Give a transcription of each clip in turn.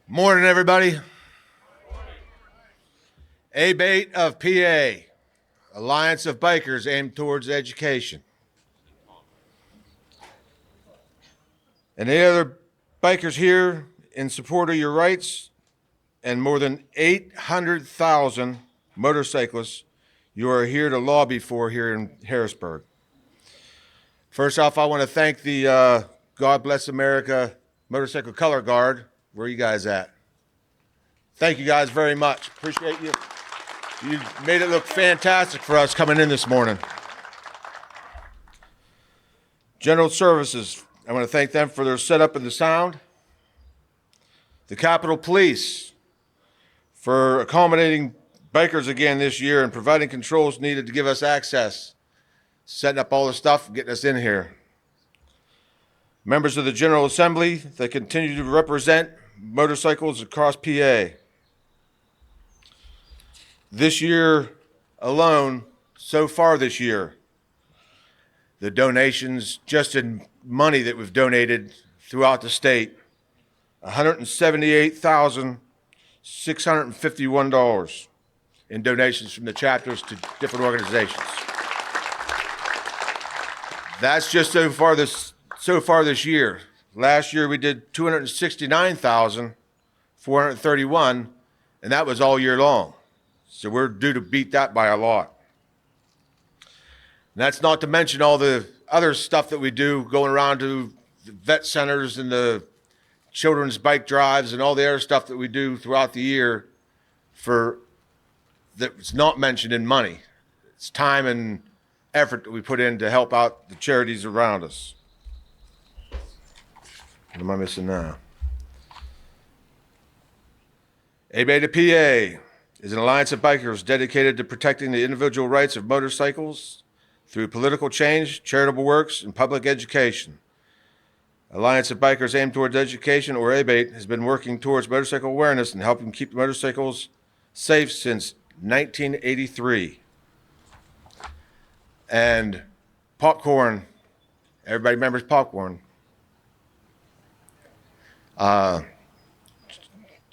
Morning, everybody. ABATE of PA, Alliance of Bikers aimed towards education. And any other bikers here in support of your rights, and more than 800,000 motorcyclists you are here to lobby for here in Harrisburg. First off, I want to thank the God Bless America Motorcycle Color Guard. Where are you guys at? Thank you guys very much. Appreciate you. You made it look fantastic for us coming in this morning. General Services, I want to thank them for their setup and the sound. The Capitol Police for accommodating bikers again this year and providing controls needed to give us access, setting up all the stuff, getting us in here. Members of the General Assembly that continue to represent motorcycles across PA. This year alone, so far this year, the donations just in money that we've donated throughout the state, $178,651 in donations from the chapters to different organizations. That's just so far this year. Last year we did 269,431, and that was all year long. So we're due to beat that by a lot. And that's not to mention all the other stuff that we do going around to the vet centers and the children's bike drives and all the other stuff that we do throughout the year that's not mentioned in money. It's time and effort that we put in to help out the charities around us. What am I missing now? ABATE of PA is an alliance of bikers dedicated to protecting the individual rights of motorcycles through political change, charitable works, and public education. Alliance of Bikers Aimed Towards Education, or ABATE, has been working towards motorcycle awareness and helping keep motorcycles safe since 1983. And Popcorn, everybody remembers Popcorn.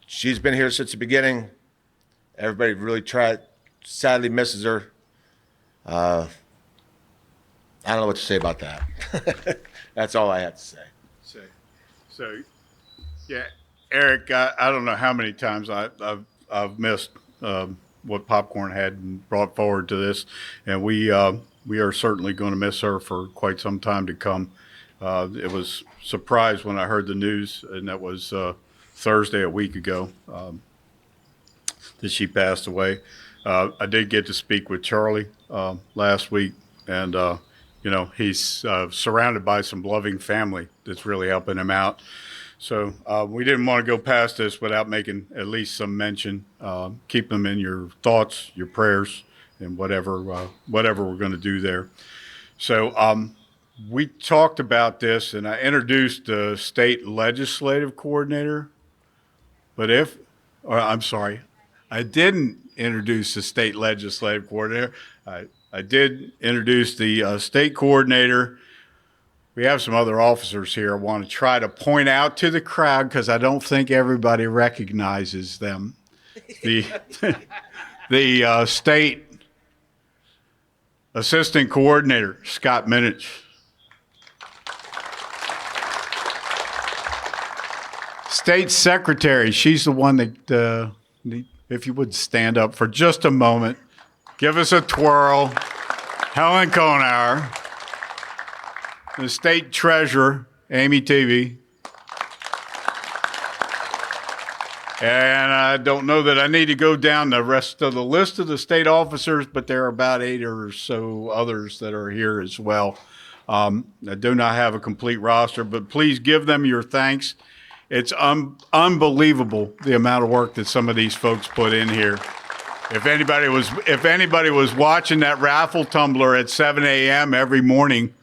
She's been here since the beginning. Everybody really sadly misses her. I don't know what to say about that. That's all I have to say. So yeah, Eric, I don't know how many times I've missed what Popcorn had brought forward to this, and we are certainly going to miss her for quite some time to come. It was surprised when I heard the news, and that was Thursday a week ago. That she passed away. I did get to speak with Charlie last week, and he's surrounded by some loving family that's really helping him out. So we didn't want to go past this without making at least some mention. Keep them in your thoughts, your prayers, and whatever we're going to do there. So we talked about this, and I introduced the state legislative coordinator, I didn't introduce the state legislative coordinator. I did introduce the state coordinator. We have some other officers here I want to try to point out to the crowd because I don't think everybody recognizes them. The state assistant coordinator, Scott Minich. State secretary, she's the one that if you would stand up for just a moment, give us a twirl. Helen Konauer. The state treasurer, Amy Tevey. And I don't know that I need to go down the rest of the list of the state officers, but there are about 8 or so others that are here as well. I do not have a complete roster, but please give them your thanks. It's unbelievable the amount of work that some of these folks put in here. If anybody was watching that raffle tumbler at 7 a.m. every morning,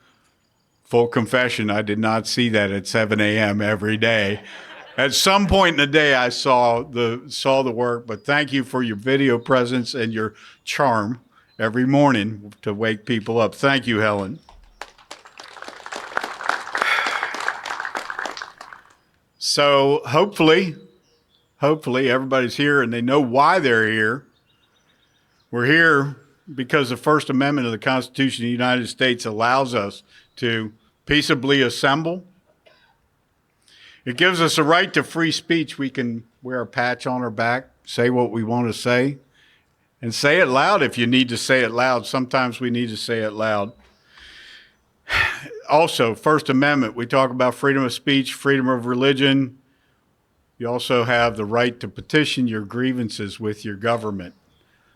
full confession, I did not see that at 7 a.m. every day. At some point in the day, I saw the work, but thank you for your video presence and your charm every morning to wake people up. Thank you, Helen. So hopefully hopefully everybody's here and they know why they're here. We're here because the First Amendment of the Constitution of the United States allows us to peaceably assemble. It gives us a right to free speech. We can wear a patch on our back, say what we want to say, and say it loud if you need to say it loud. Sometimes we need to say it loud. Also, First Amendment, we talk about freedom of speech, freedom of religion. You also have the right to petition your grievances with your government.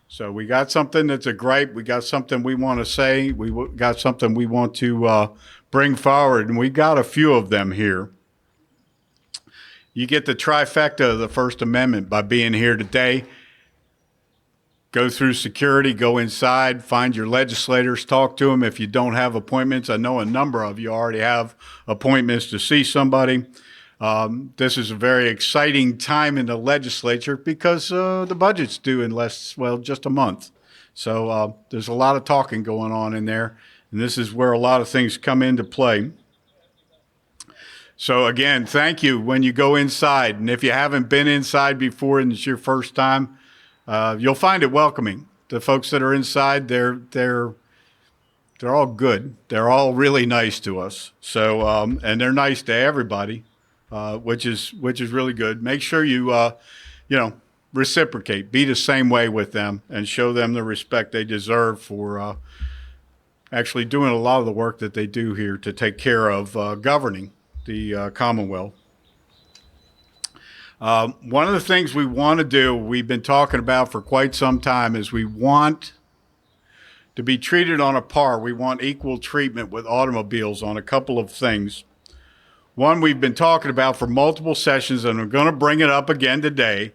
So we got something that's a gripe. We got something we want to say. We got something we want to bring forward, and we got a few of them here. You get the trifecta of the First Amendment by being here today. Go through security, go inside, find your legislators, talk to them. If you don't have appointments, I know a number of you already have appointments to see somebody. This is a very exciting time in the legislature because the budget's due in just a month. So there's a lot of talking going on in there, and this is where a lot of things come into play. So again, thank you when you go inside. And if you haven't been inside before and it's your first time, you'll find it welcoming. The folks that are inside, they're all good. They're all really nice to us. So and they're nice to everybody, which is really good. Make sure you reciprocate, be the same way with them, and show them the respect they deserve for actually doing a lot of the work that they do here to take care of governing the Commonwealth. One of the things we want to do, we've been talking about for quite some time, is we want to be treated on a par. We want equal treatment with automobiles on a couple of things. One we've been talking about for multiple sessions, and I'm going to bring it up again today.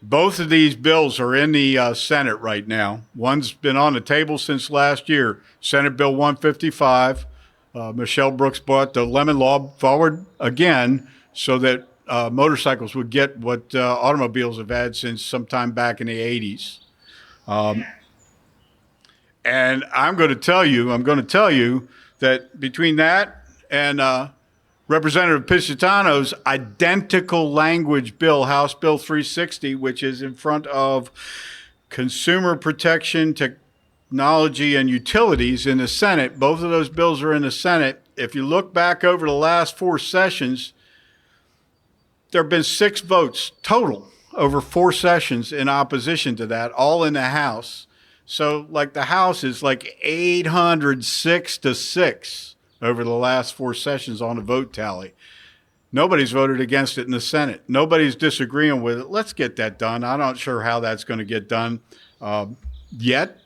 Both of these bills are in the Senate right now. One's been on the table since last year, Senate Bill 155. Michelle Brooks brought the lemon law forward again so that motorcycles would get what automobiles have had since sometime back in the 80s. And I'm going to tell you that between that and Representative Piscitano's identical language bill, House Bill 360, which is in front of Consumer Protection, Technology, and Utilities in the Senate, both of those bills are in the Senate. If you look back over the last 4 sessions, there have been 6 votes total over 4 sessions in opposition to that, all in the House. So the House is 806 to 6 over the last 4 sessions on the vote tally. Nobody's voted against it in the Senate. Nobody's disagreeing with it. Let's get that done. I'm not sure how that's going to get done yet.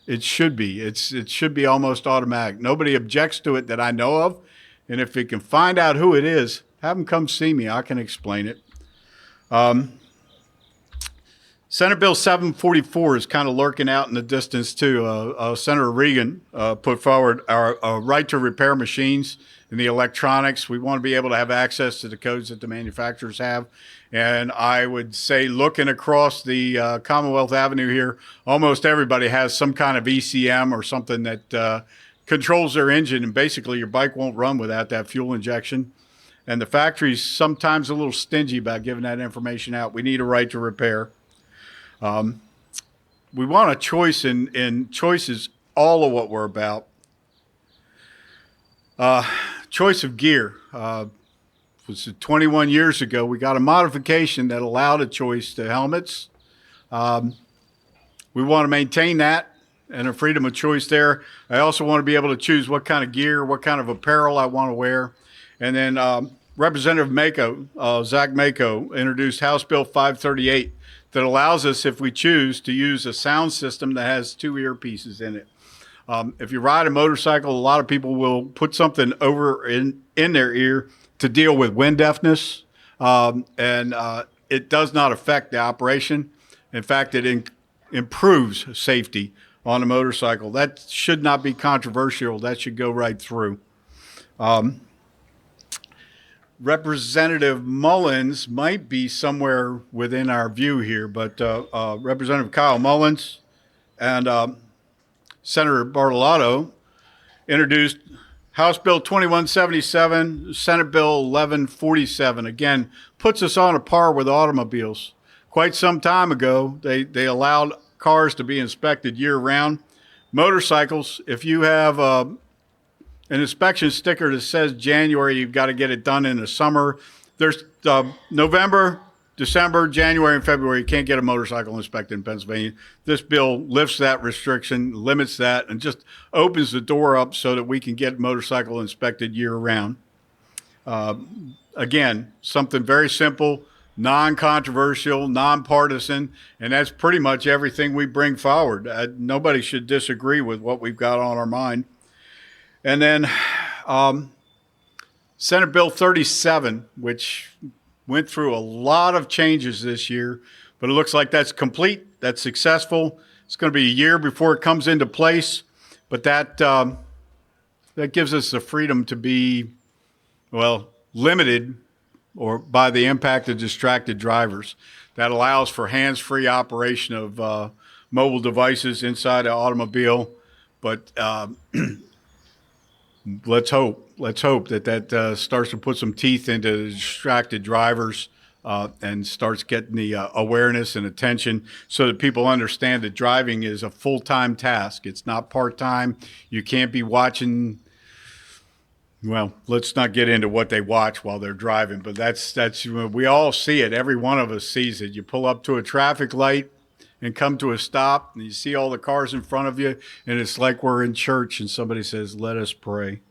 It should be. It should be almost automatic. Nobody objects to it that I know of. And if you can find out who it is, have them come see me. I can explain it. Senate Bill 744 is kind of lurking out in the distance, too. Senator Regan put forward our right to repair machines and the electronics. We want to be able to have access to the codes that the manufacturers have. And I would say, looking across the Commonwealth Avenue here, almost everybody has some kind of ECM or something that controls their engine. And basically, your bike won't run without that fuel injection. And the factory's sometimes a little stingy about giving that information out. We need a right to repair. We want a choice, in choice is all of what we're about. Choice of gear. Was 21 years ago, we got a modification that allowed a choice to helmets. We want to maintain that and a freedom of choice there. I also want to be able to choose what kind of gear, what kind of apparel I want to wear. And then Representative Mako, Zach Mako, introduced House Bill 538 that allows us, if we choose, to use a sound system that has 2 earpieces in it. If you ride a motorcycle, a lot of people will put something over in their ear to deal with wind deafness, and it does not affect the operation. In fact, it improves safety on a motorcycle. That should not be controversial. That should go right through. Representative Mullins might be somewhere within our view here, but Representative Kyle Mullins and Senator Bartolotto introduced House Bill 2177, Senate Bill 1147, again, puts us on a par with automobiles. Quite some time ago, they allowed cars to be inspected year-round. Motorcycles, if you have an inspection sticker that says January, you've got to get it done in the summer. There's November, December, January, and February, you can't get a motorcycle inspected in Pennsylvania. This bill lifts that restriction, limits that, and just opens the door up so that we can get motorcycle inspected year-round. Again, something very simple, non-controversial, non-partisan, and that's pretty much everything we bring forward. Nobody should disagree with what we've got on our mind. And then Senate Bill 37, which went through a lot of changes this year, but it looks like that's complete, that's successful. It's going to be a year before it comes into place, but that gives us the freedom to be, well, limited or by the impact of distracted drivers. That allows for hands-free operation of mobile devices inside an automobile, but let's hope that starts to put some teeth into the distracted drivers and starts getting the awareness and attention so that people understand that driving is a full-time task. It's not part-time. You can't be watching, well, let's not get into what they watch while they're driving, but that's we all see it. Every one of us sees it. You pull up to a traffic light and come to a stop, and you see all the cars in front of you, and it's like we're in church and somebody says, "Let us pray."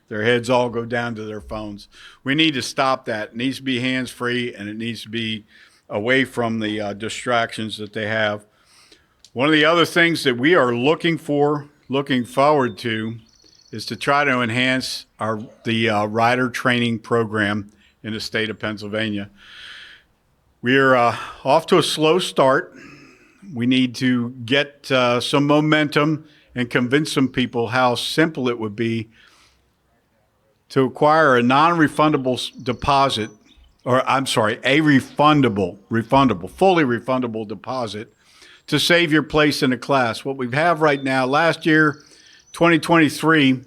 Their heads all go down to their phones. We need to stop that. It needs to be hands-free, and it needs to be away from the distractions that they have. One of the other things that we are looking forward to, is to try to enhance the rider training program in the state of Pennsylvania. We're off to a slow start. We need to get some momentum and convince some people how simple it would be to acquire a non-refundable deposit, or I'm sorry, a fully refundable deposit to save your place in a class. What we have right now, last year, 2023,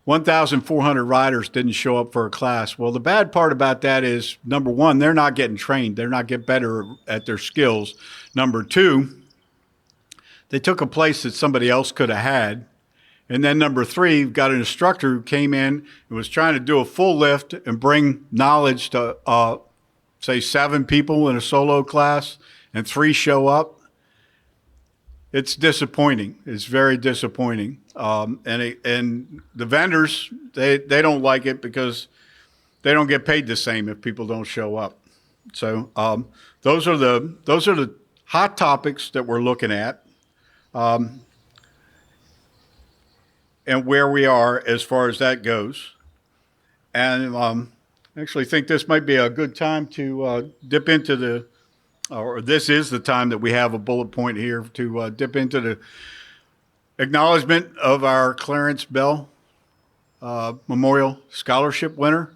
1,400 riders didn't show up for a class. Well, the bad part about that is, number one, they're not getting trained. They're not getting better at their skills. Number two, they took a place that somebody else could have had. And then number three, you've got an instructor who came in and was trying to do a full lift and bring knowledge to, say, 7 people in a solo class, and 3 show up. It's disappointing. It's very disappointing. And the vendors, they don't like it because they don't get paid the same if people don't show up. So those are the hot topics that we're looking at. And where we are as far as that goes. And I actually think this might be a good time to dip into this is the time that we have a bullet point here to dip into the acknowledgement of our Clarence Bell Memorial Scholarship winner.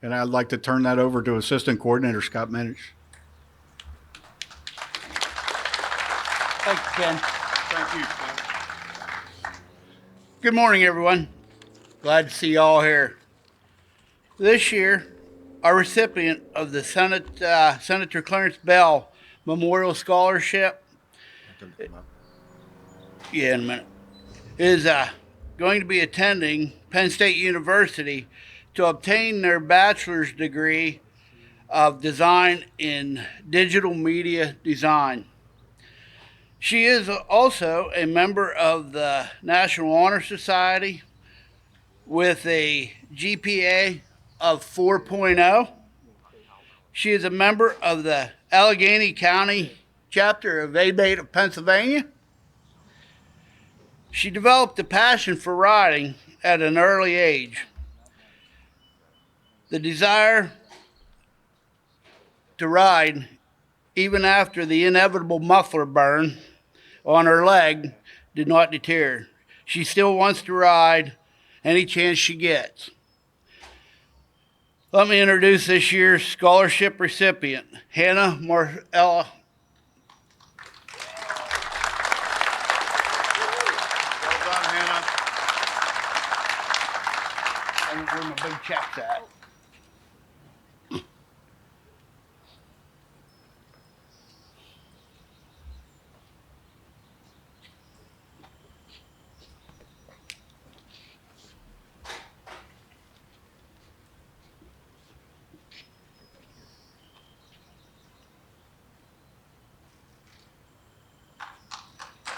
And I'd like to turn that over to Assistant Coordinator Scott Menich. Thank you, Ken. Thank you, Scott. Good morning, everyone. Glad to see you all here. This year, our recipient of the Senator Clarence Bell Memorial Scholarship, in a minute, is going to be attending Penn State University to obtain their bachelor's degree of design in digital media design. She is also a member of the National Honor Society with a GPA of 4.0. She is a member of the Allegheny County chapter of ABATE of Pennsylvania. She developed a passion for riding at an early age. The desire to ride, even after the inevitable muffler burn on her leg, did not deter. She still wants to ride any chance she gets. Let me introduce this year's scholarship recipient, Hannah Marcella. Well done, Hannah. where my big check's at.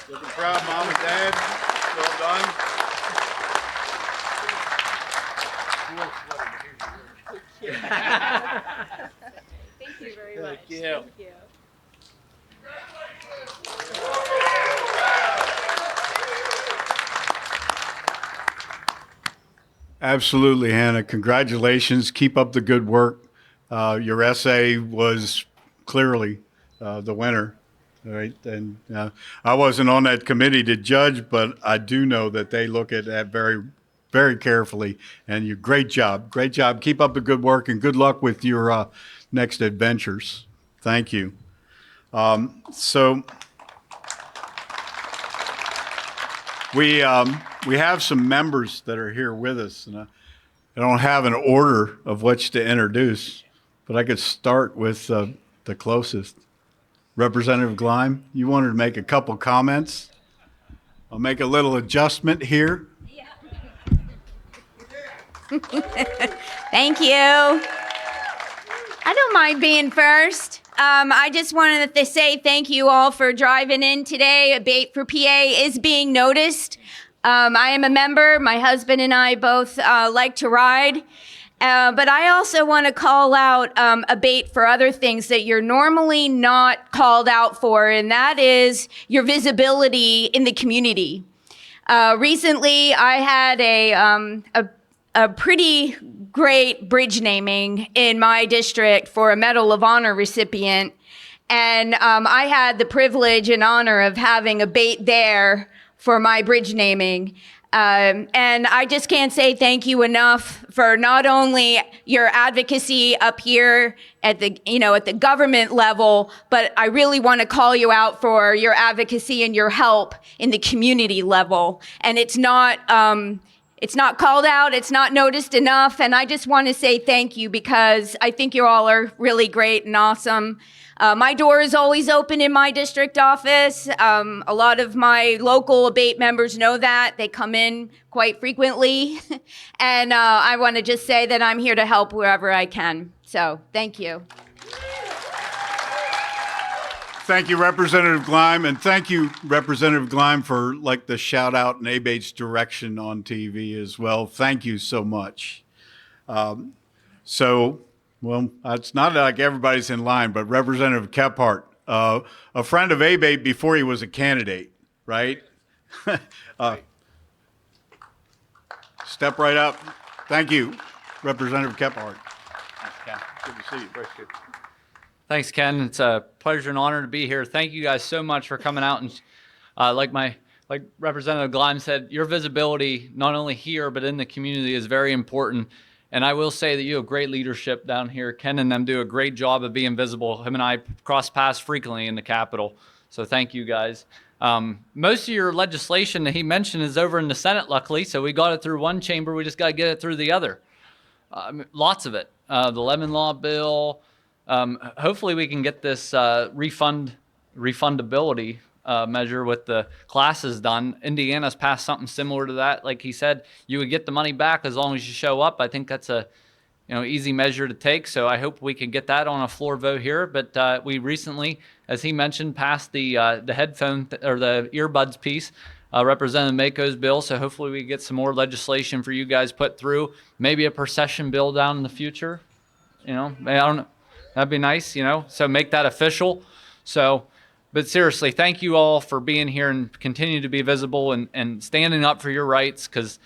Looking proud, Mom and Dad. Well done. Thank you very much. you. Thank you. Absolutely, Hannah. Congratulations. Keep up the good work. Your essay was clearly the winner. All right. And I wasn't on that committee to judge, but I do know that they look at that very, very carefully. And you, great job. Great job. Keep up the good work and good luck with your next adventures. Thank you. So we have some members that are here with us, and I don't have an order of which to introduce, but I could start with the closest. Representative Gleim, you wanted to make a couple comments. I'll make a little adjustment here. Thank you. I don't mind being first. I just wanted to say thank you all for driving in today. ABATE for PA is being noticed. I am a member. My husband and I both like to ride. But I also want to call out ABATE for other things that you're normally not called out for, and that is your visibility in the community. Recently, I had a pretty great bridge naming in my district for a Medal of Honor recipient. And I had the privilege and honor of having ABATE there for my bridge naming. And I just can't say thank you enough for not only your advocacy up here at the, at the government level, but I really want to call you out for your advocacy and your help in the community level. And it's not called out, it's not noticed enough, and I just want to say thank you because I think you all are really great and awesome. My door is always open in my district office. A lot of my local ABATE members know that. They come in quite frequently. And I want to just say that I'm here to help wherever I can. So thank you. Thank you, Representative Gleim, and thank you, Representative Gleim, for the shout out and ABATE's direction on TV as well. Thank you so much. Well, it's not like everybody's in line, but Representative Kephart, a friend of ABATE before he was a candidate, right? Step right up. Thank you, Representative Kephart. Good to see you. Very good. Thanks, Ken. It's a pleasure and honor to be here. Thank you guys so much for coming out. And like Representative Gleim said, your visibility, not only here, but in the community is very important. And I will say that you have great leadership down here. Ken and them do a great job of being visible. Him and I cross paths frequently in the Capitol. So thank you guys. Most of your legislation that he mentioned is over in the Senate, luckily. So we got it through one chamber. We just got to get it through the other. Lots of it. The lemon law bill. Hopefully we can get this refundability measure with the classes done. Indiana's passed something similar to that. Like he said, you would get the money back as long as you show up. I think that's a easy measure to take. So I hope we can get that on a floor vote here. But we recently, as he mentioned, passed the headphone or the earbuds piece. Representative Mako's bill, so hopefully we get some more legislation for you guys put through. Maybe a procession bill down in the future. I don't know. That'd be nice, so make that official. But seriously, thank you all for being here and continue to be visible and standing up for your rights, because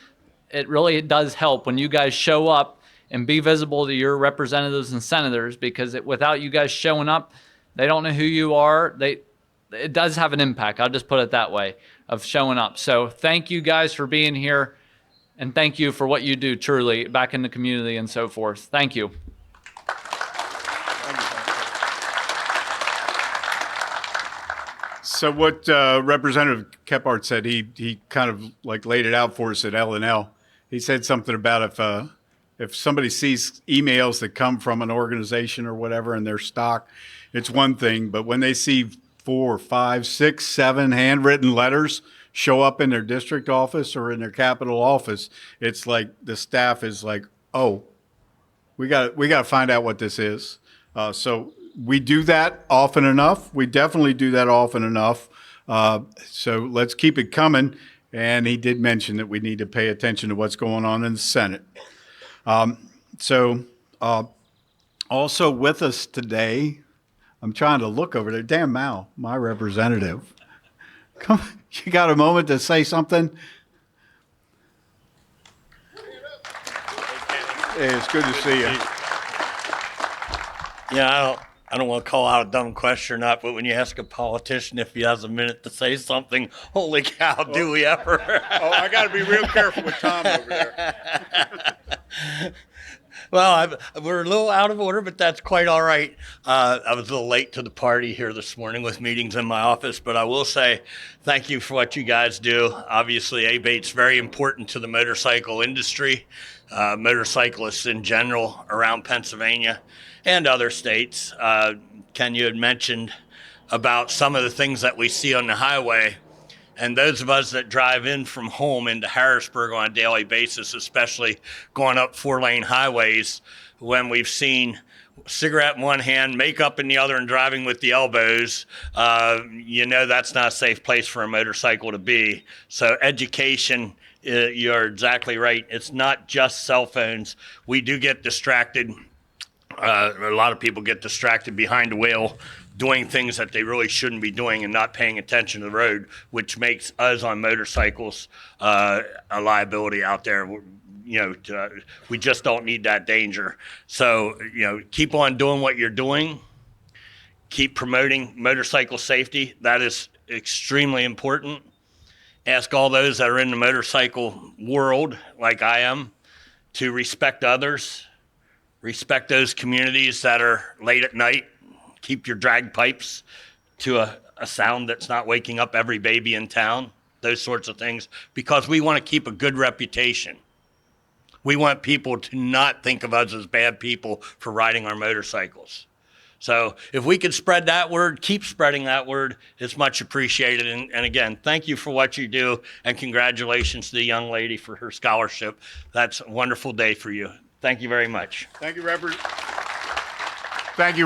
it does help when you guys show up and be visible to your representatives and senators, because without you guys showing up, they don't know who you are. It does have an impact, I'll just put it that way, of showing up. So thank you guys for being here, and thank you for what you do truly back in the community and so forth. Thank you. So what Representative Kephart said, he kind of laid it out for us at L&L. He said something about if somebody sees emails that come from an organization or whatever in their stock, it's one thing. But when they see 4, 5, 6, 7 handwritten letters show up in their district office or in their capital office, it's like the staff is like, oh, we got to find out what this is. So we do that often enough. We definitely do that often enough. So let's keep it coming. And he did mention that we need to pay attention to what's going on in the Senate. Also with us today, I'm trying to look over there. Dan Mao, my representative. Come, you got a moment to say something? Hey, it's good to see you. Yeah, I don't want to call out a dumb question or not, but when you ask a politician if he has a minute to say something, holy cow, do we ever? Oh, I got to be real careful with Tom over there. Well, we're a little out of order, but that's quite all right. I was a little late to the party here this morning with meetings in my office, but I will say thank you for what you guys do. Obviously, ABATE's very important to the motorcycle industry, motorcyclists in general around Pennsylvania and other states. Ken, you had mentioned about some of the things that we see on the highway. And those of us that drive in from home into Harrisburg on a daily basis, especially going up 4-lane highways, when we've seen cigarette in one hand, makeup in the other, and driving with the elbows, that's not a safe place for a motorcycle to be. So education, you're exactly right. It's not just cell phones. We do get distracted. A lot of people get distracted behind the wheel, doing things that they really shouldn't be doing and not paying attention to the road, which makes us on motorcycles a liability out there. We just don't need that danger. So, keep on doing what you're doing. Keep promoting motorcycle safety. That is extremely important. Ask all those that are in the motorcycle world, like I am, to respect others, respect those communities that are late at night. Keep your drag pipes to a sound that's not waking up every baby in town, those sorts of things, because we want to keep a good reputation. We want people to not think of us as bad people for riding our motorcycles. So if we could spread that word, keep spreading that word, it's much appreciated. And again, thank you for what you do, and congratulations to the young lady for her scholarship. That's a wonderful day for you. Thank you very much. Thank you,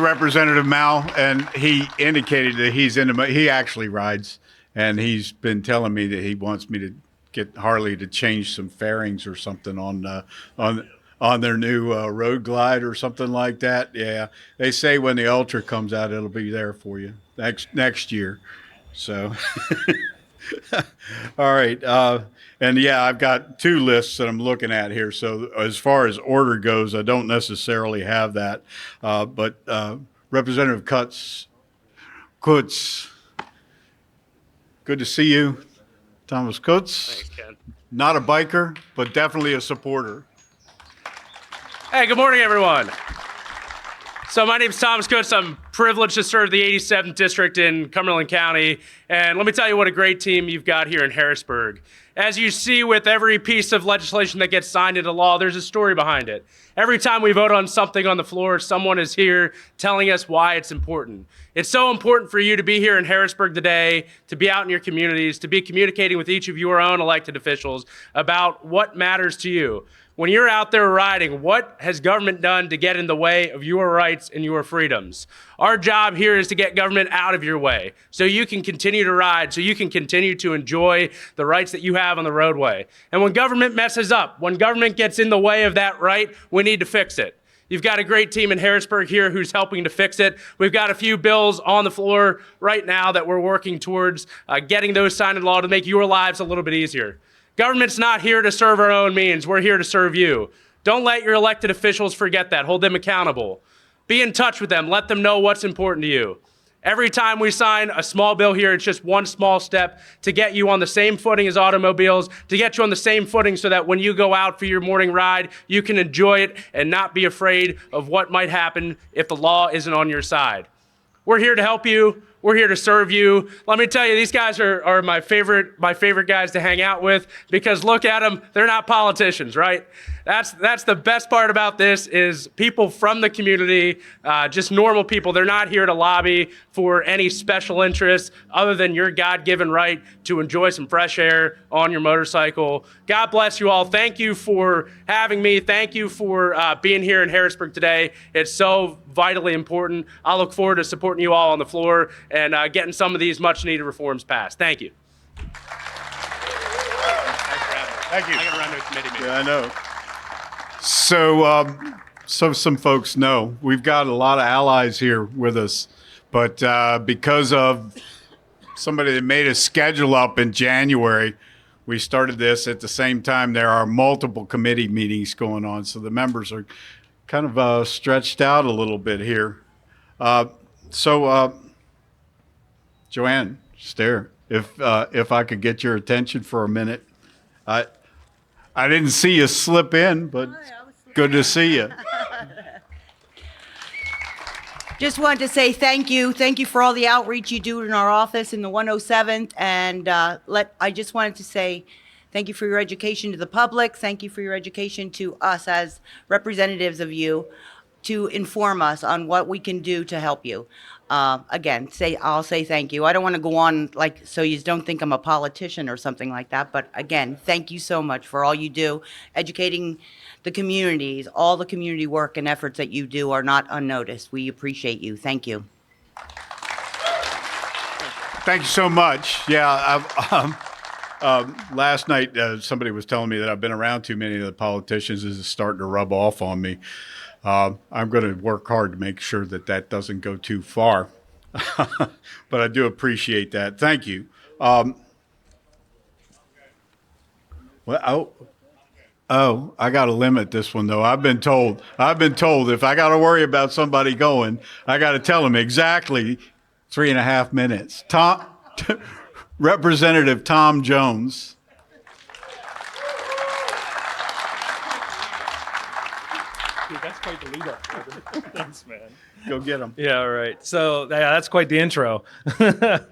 Representative Mao. And he indicated that he actually rides, and he's been telling me that he wants me to get Harley to change some fairings or something on their new Road Glide or something like that. Yeah, they say when the Ultra comes out, it'll be there for you next year. So, all right. And yeah, I've got 2 lists that I'm looking at here. So as far as order goes, I don't necessarily have that. But Representative Kutz, good to see you. Thomas Kutz. Thanks, Ken. Not a biker, but definitely a supporter. Hey, good morning, everyone. So my name is Thomas Kutz. I'm privileged to serve the 87th District in Cumberland County. And let me tell you what a great team you've got here in Harrisburg. As you see with every piece of legislation that gets signed into law, there's a story behind it. Every time we vote on something on the floor, someone is here telling us why it's important. It's so important for you to be here in Harrisburg today, to be out in your communities, to be communicating with each of your own elected officials about what matters to you. When you're out there riding, what has government done to get in the way of your rights and your freedoms? Our job here is to get government out of your way so you can continue to ride, so you can continue to enjoy the rights that you have on the roadway. And when government messes up, when government gets in the way of that right, we need to fix it. You've got a great team in Harrisburg here who's helping to fix it. We've got a few bills on the floor right now that we're working towards getting those signed into law to make your lives a little bit easier. Government's not here to serve our own means. We're here to serve you. Don't let your elected officials forget that. Hold them accountable. Be in touch with them. Let them know what's important to you. Every time we sign a small bill here, it's just one small step to get you on the same footing as automobiles, to get you on the same footing so that when you go out for your morning ride, you can enjoy it and not be afraid of what might happen if the law isn't on your side. We're here to help you. We're here to serve you. Let me tell you, these guys are my favorite guys to hang out with, because look at them. They're not politicians, right? That's the best part about this is people from the community, just normal people. They're not here to lobby for any special interests other than your God-given right to enjoy some fresh air on your motorcycle. God bless you all. Thank you for having me. Thank you for being here in Harrisburg today. It's so vitally important. I look forward to supporting you all on the floor and getting some of these much-needed reforms passed. Thank you. Thank you. I got to run to a committee meeting. Yeah, I know. So some folks know we've got a lot of allies here with us, but because of somebody that made a schedule up in January, we started this at the same time. There are multiple committee meetings going on, so the members are kind of stretched out a little bit here. Joanne, Stair, if I could get your attention for a minute. I didn't see you slip in, but good to see you. Just wanted to say thank you. Thank you for all the outreach you do in our office in the 107th. And I just wanted to say thank you for your education to the public. Thank you for your education to us as representatives of you to inform us on what we can do to help you. Again, I'll say thank you. I don't want to go on so you don't think I'm a politician or something like that. But again, thank you so much for all you do. Educating the communities, all the community work and efforts that you do are not unnoticed. We appreciate you. Thank you. Thank you so much. Yeah, last night somebody was telling me that I've been around too many of the politicians. This is starting to rub off on me. I'm going to work hard to make sure that that doesn't go too far. But I do appreciate that. Thank you. I got to limit this one, though. I've been told if I got to worry about somebody going, I got to tell them exactly 3.5 minutes. Representative Tom Jones. That's quite the lead up. Thanks, man. Go get him. Yeah, all right. So that's quite the intro. So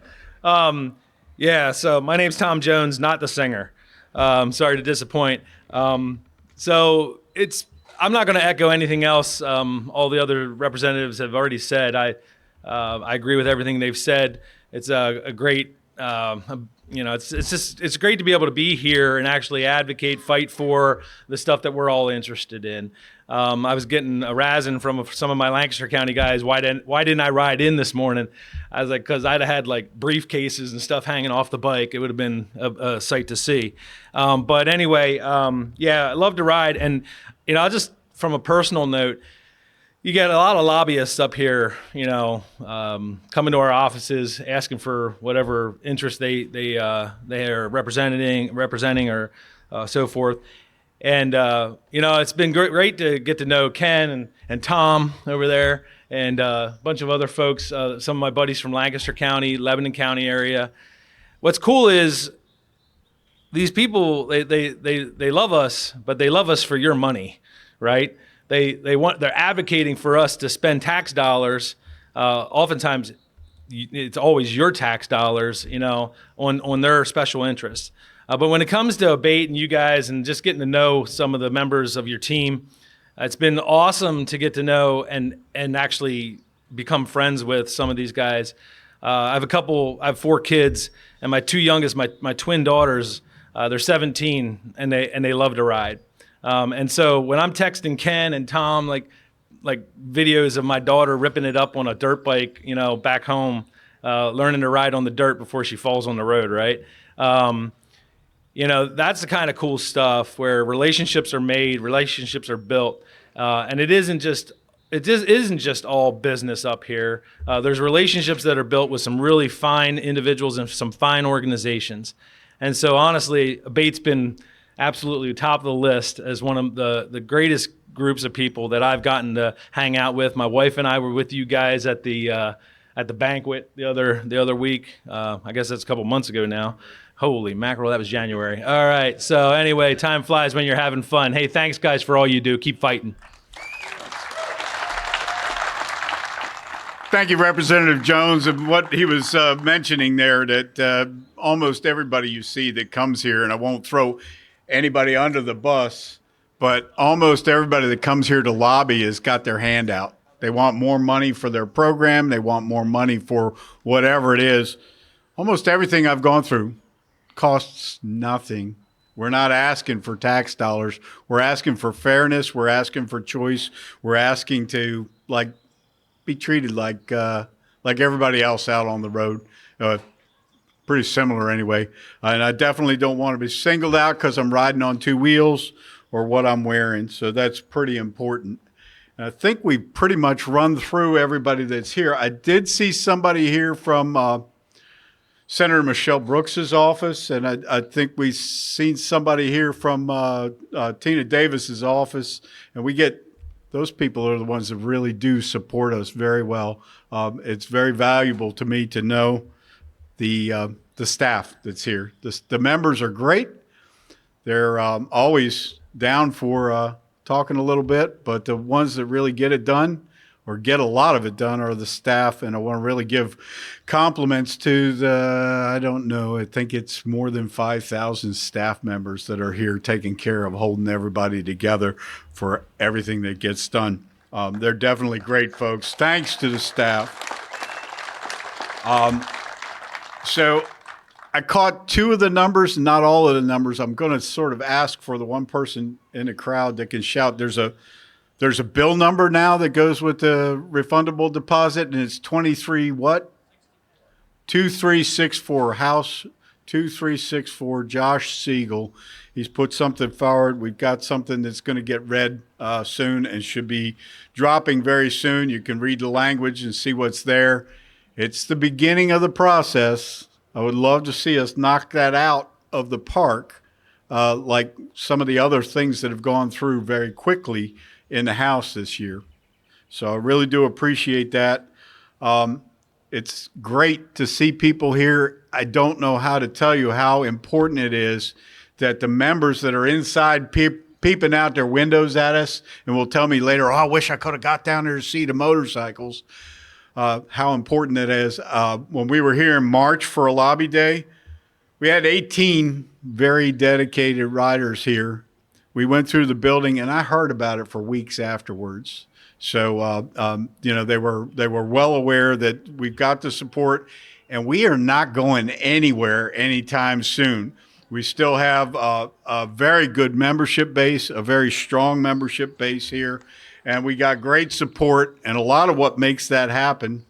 my name's Tom Jones, not the singer. Sorry to disappoint. I'm not going to echo anything else all the other representatives have already said. I agree with everything they've said. It's a great, it's great to be able to be here and actually advocate, fight for the stuff that we're all interested in. I was getting a razzing from some of my Lancaster County guys. Why didn't I ride in this morning? I was like, because I'd have had like briefcases and stuff hanging off the bike. It would have been a sight to see. But anyway, I love to ride. And, just from a personal note, you get a lot of lobbyists up here, coming to our offices, asking for whatever interest they are representing or so forth. And, it's been great to get to know Ken and Tom over there and a bunch of other folks, some of my buddies from Lancaster County, Lebanon County area. What's cool is these people, they love us, but they love us for your money, right? They're advocating for us to spend tax dollars. Oftentimes, it's always your tax dollars, on their special interests. But when it comes to ABATE and you guys and just getting to know some of the members of your team, it's been awesome to get to know and actually become friends with some of these guys. I have 4 kids, and my 2 youngest, my twin daughters, they're 17 and they love to ride. And so when I'm texting Ken and Tom, like videos of my daughter ripping it up on a dirt bike, back home, learning to ride on the dirt before she falls on the road, right? That's the kind of cool stuff where relationships are made, relationships are built, and it isn't just all business up here. There's relationships that are built with some really fine individuals and some fine organizations. And so honestly, ABATE's been absolutely top of the list as one of the greatest groups of people that I've gotten to hang out with. My wife and I were with you guys at the banquet the other week. I guess that's a couple months ago now. Holy mackerel, that was January. All right, so anyway, time flies when you're having fun. Hey, thanks guys for all you do. Keep fighting. Thank you, Representative Jones. And what he was mentioning there, that almost everybody you see that comes here, and I won't throw anybody under the bus, but almost everybody that comes here to lobby has got their hand out. They want more money for their program. They want more money for whatever it is. Almost everything I've gone through costs nothing. We're not asking for tax dollars. We're asking for fairness. We're asking for choice. We're asking to be treated like everybody else out on the road. Pretty similar anyway. And I definitely don't want to be singled out because I'm riding on two wheels or what I'm wearing. So that's pretty important. And I think we pretty much run through everybody that's here. I did see somebody here from Senator Michelle Brooks's office, and I think we've seen somebody here from Tina Davis's office, and those people are the ones that really do support us very well. It's very valuable to me to know the staff that's here. The members are great. They're always down for talking a little bit, but the ones that really get it done or get a lot of it done are the staff. And I want to really give compliments to I think it's more than 5,000 staff members that are here taking care of holding everybody together for everything that gets done. They're definitely great folks. Thanks to the staff. So I caught two of the numbers, not all of the numbers. I'm going to sort of ask for the one person in the crowd that can shout. There's a bill number now that goes with the refundable deposit, and it's 23 what? 2364, House 2364, Josh Siegel. He's put something forward. We've got something that's going to get read soon and should be dropping very soon. You can read the language and see what's there. It's the beginning of the process. I would love to see us knock that out of the park, like some of the other things that have gone through very quickly in the House this year. So I really do appreciate that. It's great to see people here. I don't know how to tell you how important it is that the members that are inside peeping out their windows at us and will tell me later, oh, I wish I could have got down there to see the motorcycles. How important it is. When we were here in March for a lobby day, we had 18 very dedicated riders here. We went through the building, and I heard about it for weeks afterwards. So, they were well aware that we've got the support, and we are not going anywhere anytime soon. We still have a very good membership base, a very strong membership base here. And we got great support, and a lot of what makes that happen.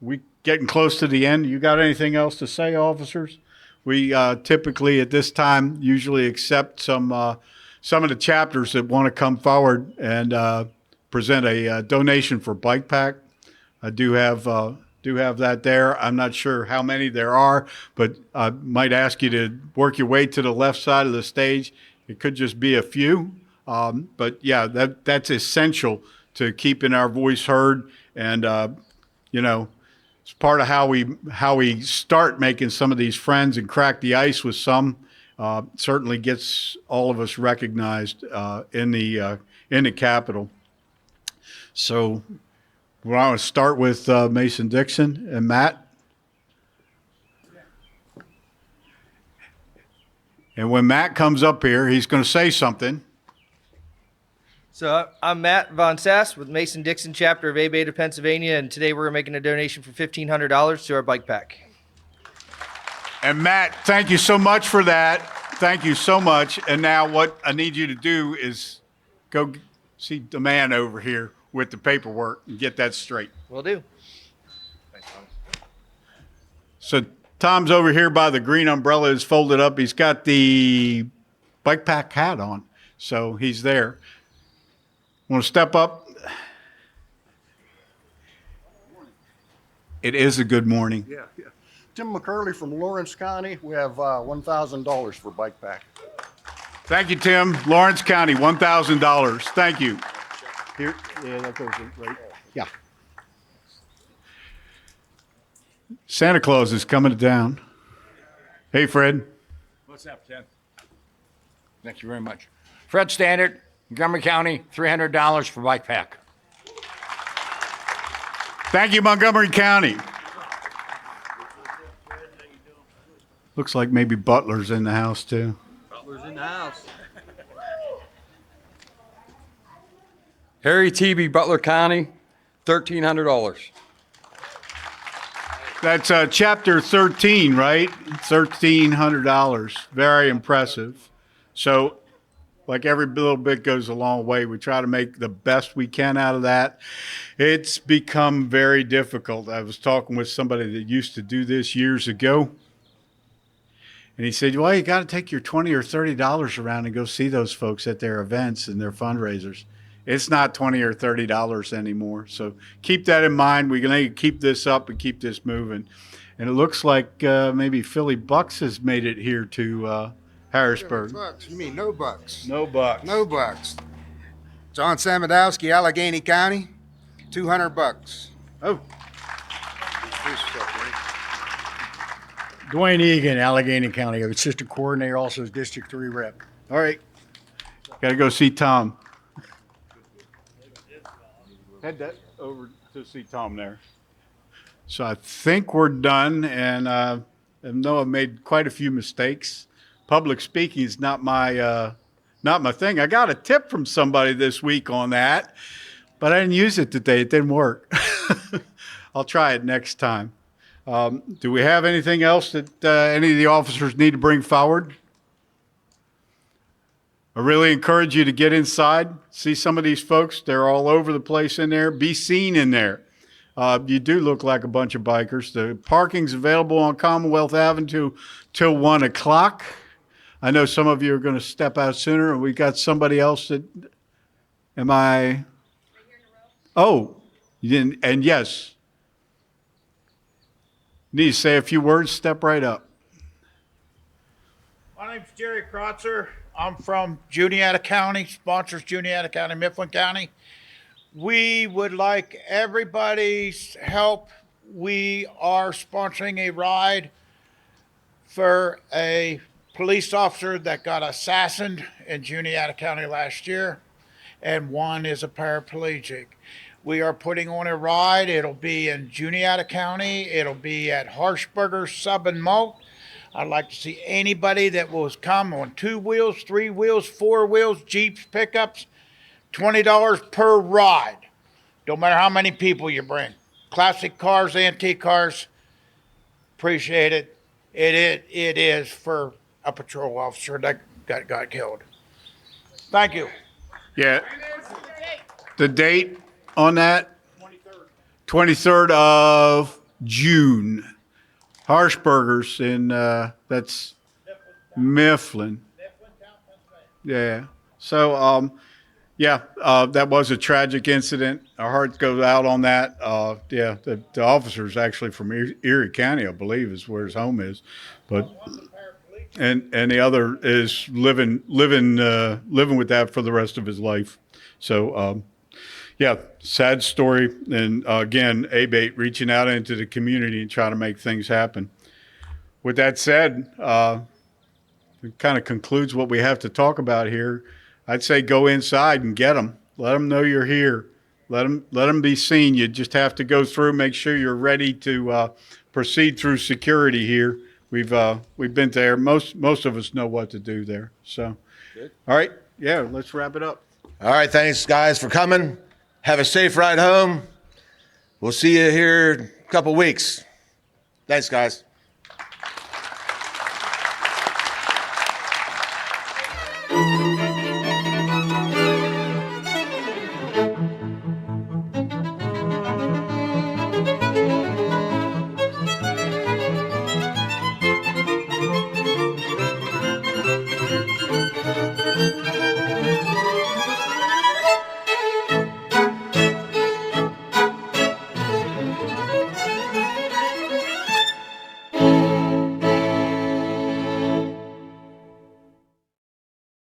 We getting close to the end. You got anything else to say, officers? We typically at this time usually accept some of the chapters that want to come forward and present a donation for Bike Pack. I do have that there. I'm not sure how many there are, but I might ask you to work your way to the left side of the stage. It could just be a few. But yeah, that's essential to keeping our voice heard, and it's part of how we start making some of these friends and crack the ice with some. Certainly gets all of us recognized in the Capitol. So we want to start with Mason Dixon and Matt. And when Matt comes up here, he's going to say something. So I'm Matt Von Sass with Mason-Dixon chapter of ABATE of Pennsylvania, and today we're making a donation for $1,500 to our bike pack. And Matt, thank you so much for that. Thank you so much. And now what I need you to do is go see the man over here with the paperwork and get that straight. Will do. So Tom's over here by the green umbrella is folded up. He's got the bike pack hat on, so he's there. Want to step up? It is a good morning. Yeah. Tim McCurley from Lawrence County. We have $1,000 for bike pack. Thank you, Tim. Lawrence County, $1,000. Thank you. Here, yeah, that goes right. Yeah. Santa Claus is coming to town. Hey, Fred. What's up, Ted? Thank you very much. Fred Standard, Montgomery County, $300 for bike pack. Thank you, Montgomery County. Looks like maybe Butler's in the house, too. Butler's in the house. Harry Tebey, Butler County, $1,300. That's chapter 13, right? $1,300. Very impressive. So, like every little bit goes a long way. We try to make the best we can out of that. It's become very difficult. I was talking with somebody that used to do this years ago. And he said, well, you got to take your $20 or $30 around and go see those folks at their events and their fundraisers. It's not $20 or $30 anymore. So keep that in mind. We're going to keep this up and keep this moving. And it looks like maybe Philly Bucks has made it here to Harrisburg. Bucks. You mean no bucks? No bucks. No bucks. John Samadowski, Allegheny County, $200. Oh. Dwayne Egan, Allegheny County, Assistant Coordinator, also District 3 Rep. All right. Got to go see Tom. Head that over to see Tom there. So I think we're done, and I know I've made quite a few mistakes. Public speaking is not my thing. I got a tip from somebody this week on that, but I didn't use it today. It didn't work. I'll try it next time. Do we have anything else that any of the officers need to bring forward? I really encourage you to get inside, see some of these folks. They're all over the place in there. Be seen in there. You do look like a bunch of bikers. The parking's available on Commonwealth Avenue till 1 o'clock. I know some of you are going to step out sooner, and we got somebody else that, am I? Oh, you didn't, and yes. Need to say a few words, step right up. My name's Jerry Krotzer. I'm from Juniata County, sponsors Juniata County, Mifflin County. We would like everybody's help. We are sponsoring a ride for a police officer that got assassinated in Juniata County last year, and one is a paraplegic. We are putting on a ride. It'll be in Juniata County. It'll be at Harshberger Sub and Malt. I'd like to see anybody that will come on 2 wheels, 3 wheels, 4 wheels, Jeeps, pickups, $20 per ride. Don't matter how many people you bring. Classic cars, antique cars, appreciate it. It is for a patrol officer that got killed. Thank you. Yeah. The date on that? 23rd of June. Harshbergers in, that's Mifflin. Yeah. So, that was a tragic incident. Our hearts go out on that. The officer's actually from Erie County, I believe, is where his home is. But and the other is living with that for the rest of his life. So, sad story. And again, ABATE reaching out into the community and trying to make things happen. With that said, it kind of concludes what we have to talk about here. I'd say go inside and get them. Let them know you're here. Let them be seen. You just have to go through, make sure you're ready to proceed through security here. We've been there. Most of us know what to do there. So, good. All right, let's wrap it up. All right, thanks guys for coming. Have a safe ride home. We'll see you here in a couple weeks. Thanks, guys.